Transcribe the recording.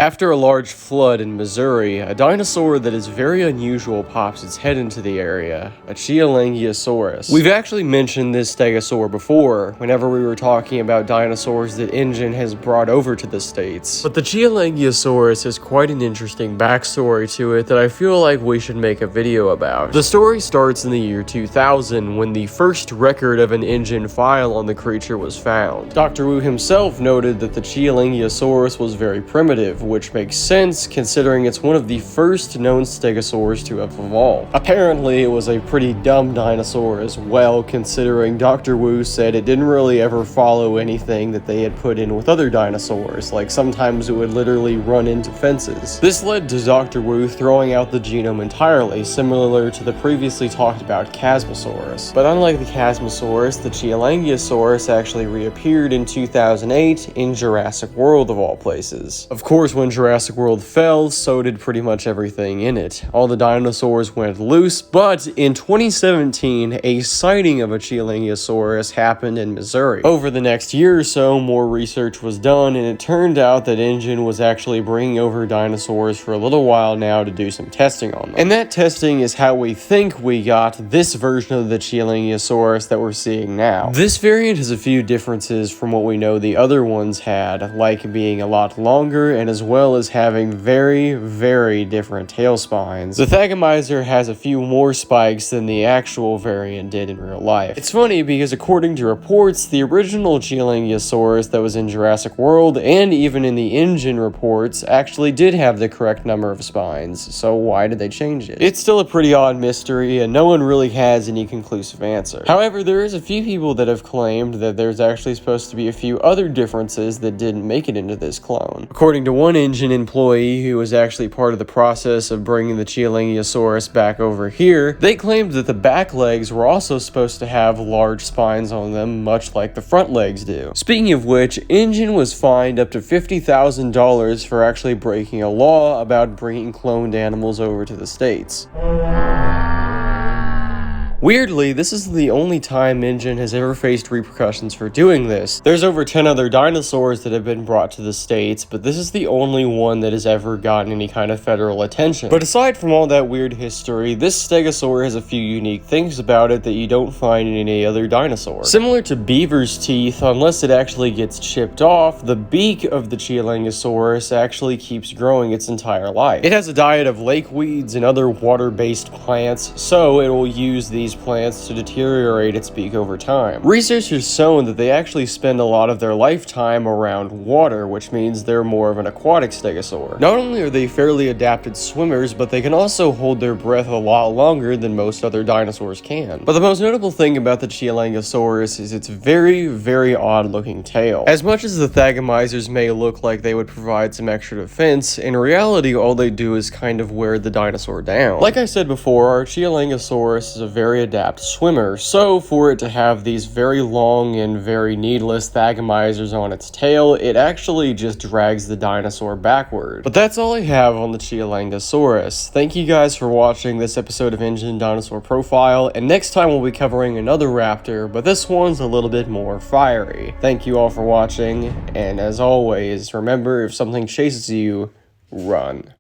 After a large flood in Missouri, a dinosaur that is very unusual pops its head into the area, a Chialingosaurus. We've actually mentioned this stegosaur before, whenever we were talking about dinosaurs that Ingen has brought over to the States. But the Chialingosaurus has quite an interesting backstory to it that I feel like we should make a video about. The story starts in the year 2000, when the first record of an Ingen file on the creature was found. Dr. Wu himself noted that the Chialingosaurus was very primitive, which makes sense considering it's one of the first known stegosaurs to have evolved. Apparently, it was a pretty dumb dinosaur as well, considering Dr. Wu said it didn't really ever follow anything that they had put in with other dinosaurs, like sometimes it would literally run into fences. This led to Dr. Wu throwing out the genome entirely, similar to the previously talked about Chasmosaurus. But unlike the Chasmosaurus, the Chialingosaurus actually reappeared in 2008 in Jurassic World of all places. Of course, when Jurassic World fell, so did pretty much everything in it. All the dinosaurs went loose, but in 2017, a sighting of a Chialingosaurus happened in Missouri. Over the next year or so, more research was done, and it turned out that Ingen was actually bringing over dinosaurs for a little while now to do some testing on them. And that testing is how we think we got this version of the Chialingosaurus that we're seeing now. This variant has a few differences from what we know the other ones had, like being a lot longer and as well as having very, very different tail spines. The Thagomizer has a few more spikes than the actual variant did in real life. It's funny because according to reports, the original Chialingosaurus that was in Jurassic World and even in the Ingen reports actually did have the correct number of spines, so why did they change it? It's still a pretty odd mystery and no one really has any conclusive answer. However, there is a few people that have claimed that there's actually supposed to be a few other differences that didn't make it into this clone. According to one Ingen employee who was actually part of the process of bringing the Chialingosaurus back over here, they claimed that the back legs were also supposed to have large spines on them, much like the front legs do. Speaking of which, Ingen was fined up to $50,000 for actually breaking a law about bringing cloned animals over to the States. Weirdly, this is the only time Ingen has ever faced repercussions for doing this. There's over 10 other dinosaurs that have been brought to the States, but this is the only one that has ever gotten any kind of federal attention. But aside from all that weird history, this stegosaur has a few unique things about it that you don't find in any other dinosaur. Similar to beaver's teeth, unless it actually gets chipped off, the beak of the Chialingosaurus actually keeps growing its entire life. It has a diet of lake weeds and other water-based plants, so it will use these plants to deteriorate its beak over time. Research has shown that they actually spend a lot of their lifetime around water, which means they're more of an aquatic stegosaur. Not only are they fairly adapted swimmers, but they can also hold their breath a lot longer than most other dinosaurs can. But the most notable thing about the Chialingosaurus is its very, very odd looking tail. As much as the Thagomizers may look like they would provide some extra defense, in reality all they do is kind of wear the dinosaur down. Like I said before, our Chialingosaurus is a very adept swimmer, so for it to have these very long and very needless Thagomizers on its tail, it actually just drags the dinosaur backward. But that's all I have on the Chialingosaurus. Thank you guys for watching this episode of Ingen Dinosaur Profile, and next time we'll be covering another raptor, but this one's a little bit more fiery. Thank you all for watching, and as always, remember, if something chases you, run.